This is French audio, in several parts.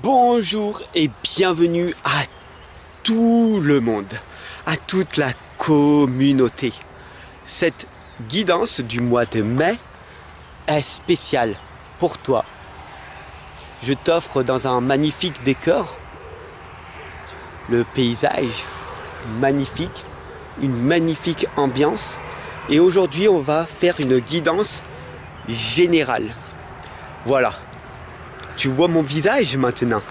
Bonjour et bienvenue à tout le monde, à toute la communauté. Cette guidance du mois de mai est spéciale pour toi. Je t'offre dans un magnifique décor le paysage magnifique, une magnifique ambiance. Et aujourd'hui, on va faire une guidance générale. Voilà. Tu vois mon visage maintenant.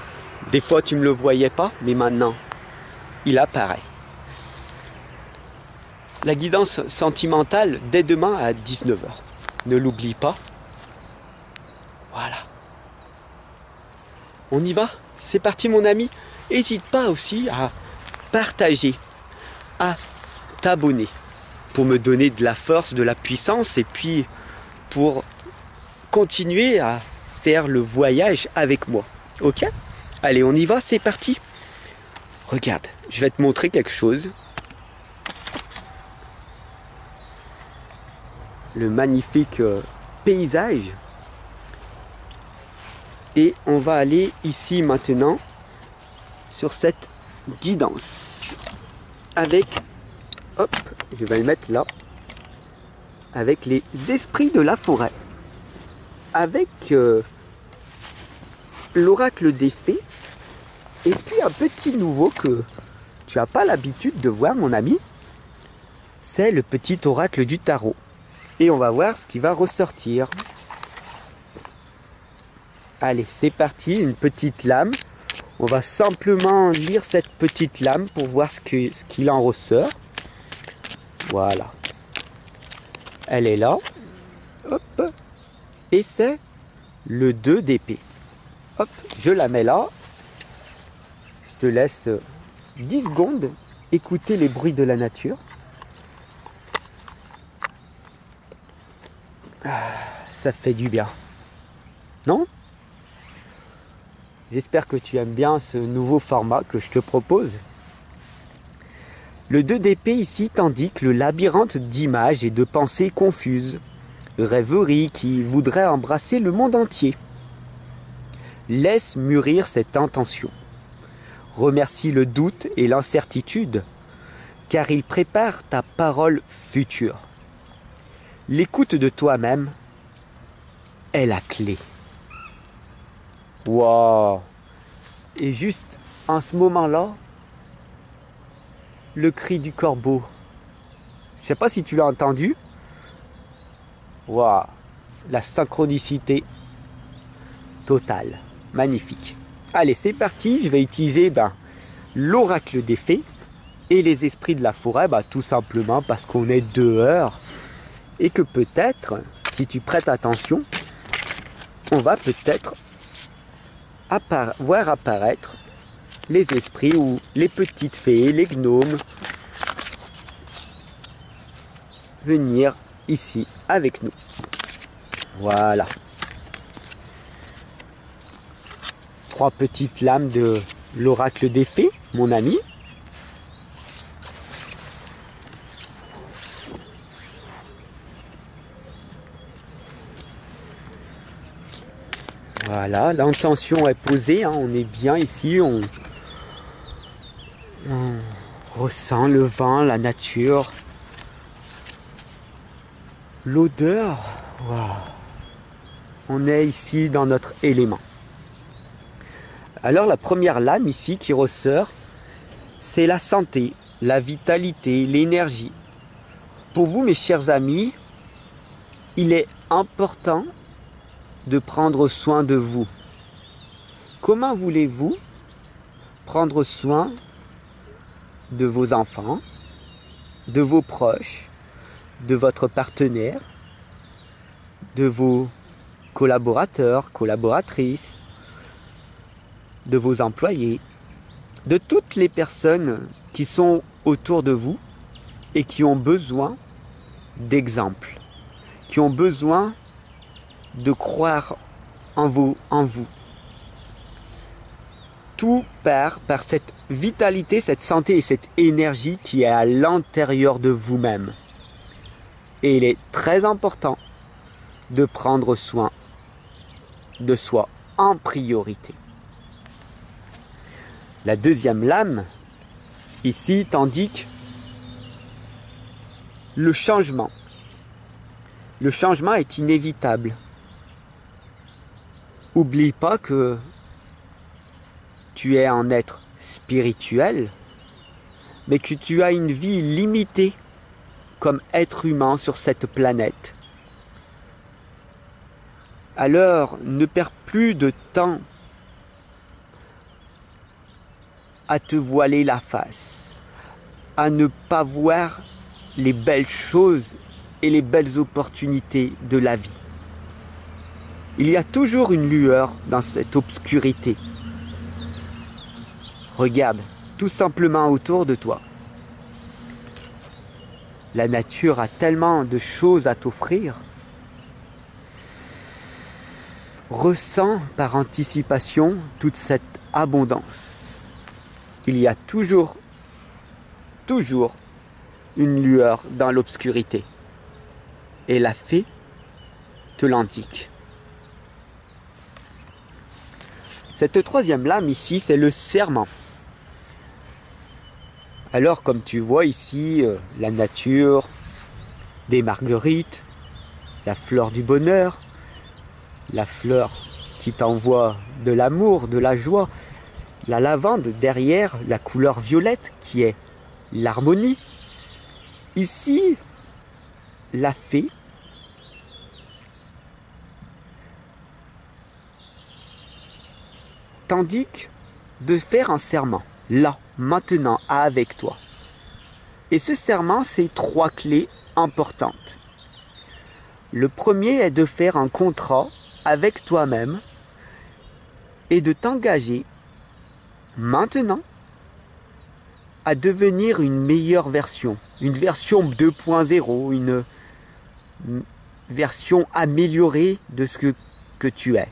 Des fois, tu ne me le voyais pas, mais maintenant, il apparaît. La guidance sentimentale dès demain à 19 h. Ne l'oublie pas. Voilà. On y va? C'est parti mon ami. N'hésite pas aussi à partager, à t'abonner pour me donner de la force, de la puissance et puis pour continuer à faire le voyage avec moi. Ok? Allez, on y va, c'est parti. Regarde, je vais te montrer quelque chose. Le magnifique paysage. Et on va aller ici maintenant sur cette guidance. Avec, hop, je vais le mettre là. Avec les esprits de la forêt. Avec l'oracle des fées. Et puis un petit nouveau que tu n'as pas l'habitude de voir mon ami. C'est le petit oracle du tarot. Et on va voir ce qui va ressortir. Allez, c'est parti, une petite lame. On va simplement lire cette petite lame pour voir ce qu'il en ressort. Voilà. Elle est là. Hop. Et c'est le 2 d'épée. Hop, je la mets là. Je te laisse 10 secondes écouter les bruits de la nature. Ça fait du bien. Non? J'espère que tu aimes bien ce nouveau format que je te propose. Le 2 d'épée ici t'indique le labyrinthe d'images et de pensées confuses. Rêverie qui voudrait embrasser le monde entier. Laisse mûrir cette intention. Remercie le doute et l'incertitude, car il prépare ta parole future. L'écoute de toi-même est la clé. Waouh! Et juste en ce moment-là, le cri du corbeau. Je ne sais pas si tu l'as entendu. Waouh! La synchronicité totale. Magnifique. Allez, c'est parti. Je vais utiliser l'oracle des fées et les esprits de la forêt, tout simplement parce qu'on est dehors et que peut-être, si tu prêtes attention, on va peut-être voir apparaître les esprits ou les petites fées, les gnomes, venir ici avec nous. Voilà. 3 petites lames de l'oracle des fées, mon ami. Voilà, l'intention est posée, hein, on est bien ici, on ressent le vent, la nature, l'odeur. Wow. On est ici dans notre élément. Alors la première lame ici qui ressort, c'est la santé, la vitalité, l'énergie. Pour vous mes chers amis, il est important de prendre soin de vous. Comment voulez-vous prendre soin de vos enfants, de vos proches, de votre partenaire, de vos collaborateurs, collaboratrices, de vos employés, de toutes les personnes qui sont autour de vous et qui ont besoin d'exemples, qui ont besoin de croire en vous. Tout part par cette vitalité, cette santé et cette énergie qui est à l'intérieur de vous-même. Et il est très important de prendre soin de soi en priorité. La deuxième lame, ici, t'indique le changement. Le changement est inévitable. Oublie pas que tu es un être spirituel, mais que tu as une vie limitée comme être humain sur cette planète. Alors, ne perds plus de temps à te voiler la face, à ne pas voir les belles choses et les belles opportunités de la vie. Il y a toujours une lueur dans cette obscurité. Regarde tout simplement autour de toi. La nature a tellement de choses à t'offrir. Ressens par anticipation toute cette abondance. Il y a toujours une lueur dans l'obscurité. Et la fée te l'indique. Cette troisième lame ici, c'est le serment. Alors, comme tu vois ici, la nature, des marguerites, la fleur du bonheur, la fleur qui t'envoie de l'amour, de la joie, la lavande derrière, la couleur violette qui est l'harmonie. Ici, la fée t'indique de faire un serment, là, maintenant, avec toi. Et ce serment, c'est 3 clés importantes. Le premier est de faire un contrat avec toi-même et de t'engager maintenant à devenir une meilleure version, une version 2.0, une version améliorée de ce que tu es.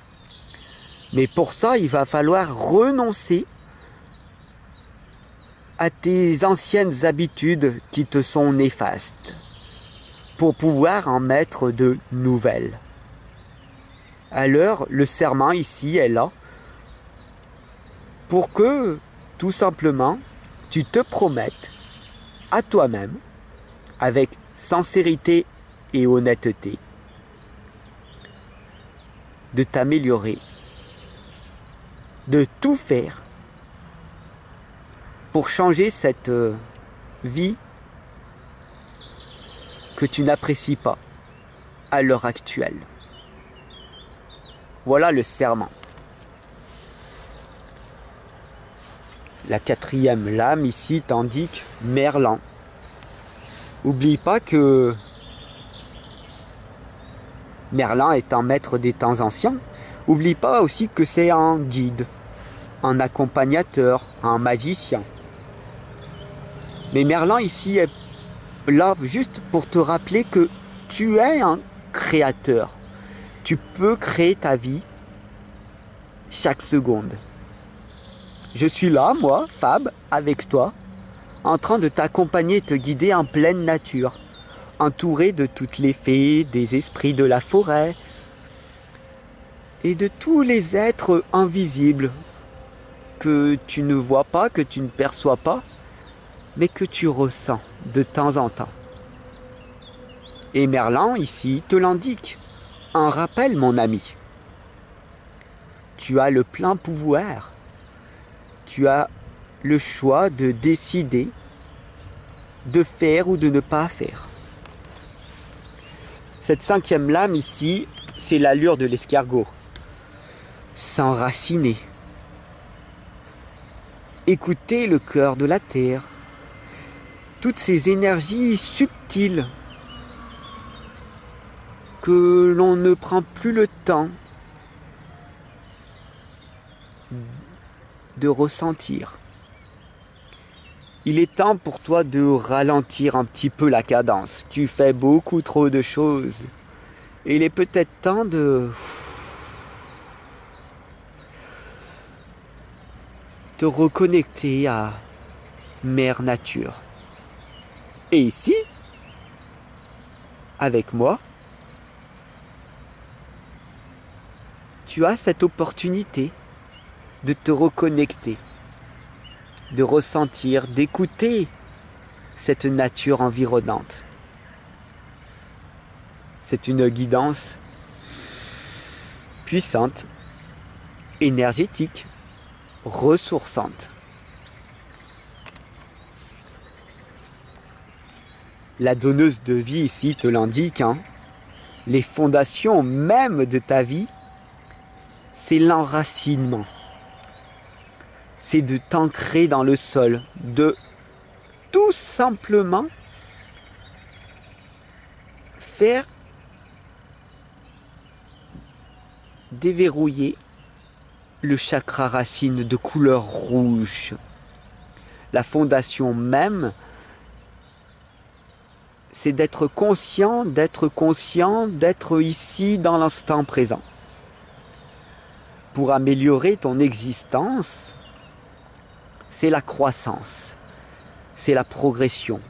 Mais pour ça, il va falloir renoncer à tes anciennes habitudes qui te sont néfastes pour pouvoir en mettre de nouvelles. Alors, le serment ici est là pour que, tout simplement, tu te promettes à toi-même, avec sincérité et honnêteté, de t'améliorer, de tout faire pour changer cette vie que tu n'apprécies pas à l'heure actuelle. Voilà le serment. La quatrième lame ici t'indique Merlin. Oublie pas que Merlin est un maître des temps anciens. Oublie pas aussi que c'est un guide, un accompagnateur, un magicien. Mais Merlin ici est là juste pour te rappeler que tu es un créateur. Tu peux créer ta vie chaque seconde. Je suis là, moi, Fab, avec toi, en train de t'accompagner et te guider en pleine nature, entouré de toutes les fées, des esprits de la forêt et de tous les êtres invisibles que tu ne vois pas, que tu ne perçois pas, mais que tu ressens de temps en temps. Et Merlin, ici, te l'indique. Un rappel, mon ami. Tu as le plein pouvoir. Tu as le choix de décider de faire ou de ne pas faire. Cette cinquième lame ici, c'est l'allure de l'escargot. S'enraciner. Écouter le cœur de la terre. Toutes ces énergies subtiles que l'on ne prend plus le temps de ressentir. Il est temps pour toi de ralentir un petit peu la cadence. Tu fais beaucoup trop de choses. Et il est peut-être temps de te reconnecter à Mère Nature. Et ici, avec moi, tu as cette opportunité de te reconnecter de ressentir, d'écouter cette nature environnante. C'est une guidance puissante, énergétique, ressourçante. La donneuse de vie ici te l'indique, hein. Les fondations même de ta vie, c'est l'enracinement. C'est de t'ancrer dans le sol, de tout simplement faire déverrouiller le chakra racine de couleur rouge. La fondation même, c'est d'être conscient, d'être ici dans l'instant présent. Pour améliorer ton existence, c'est la croissance, c'est la progression.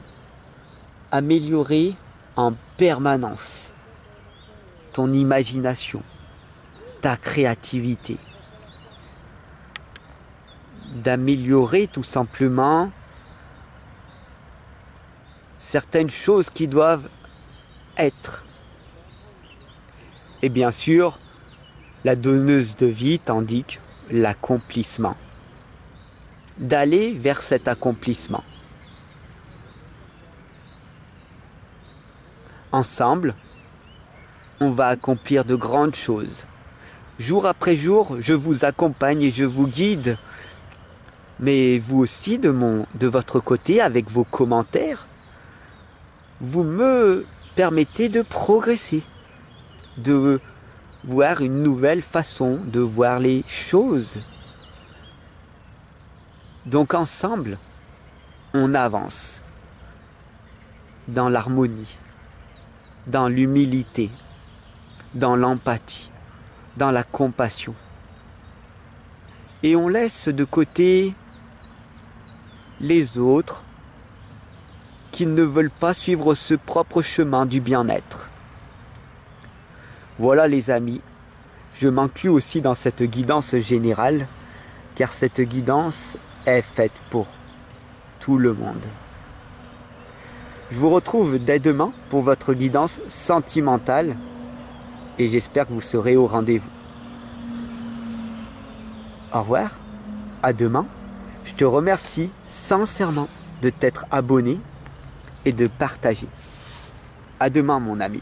Améliorer en permanence ton imagination, ta créativité. D'améliorer tout simplement certaines choses qui doivent être. Et bien sûr, la donneuse de vie t'indique l'accomplissement. D'aller vers cet accomplissement. Ensemble, on va accomplir de grandes choses. Jour après jour, je vous accompagne et je vous guide. Mais vous aussi, de votre côté, avec vos commentaires, vous me permettez de progresser, de voir une nouvelle façon de voir les choses. Donc ensemble, on avance dans l'harmonie, dans l'humilité, dans l'empathie, dans la compassion. Et on laisse de côté les autres qui ne veulent pas suivre ce propre chemin du bien-être. Voilà les amis, je m'inclus aussi dans cette guidance générale, car cette guidance est faite pour tout le monde. Je vous retrouve dès demain pour votre guidance sentimentale et j'espère que vous serez au rendez-vous. Au revoir, à demain. Je te remercie sincèrement de t'être abonné et de partager. À demain mon ami.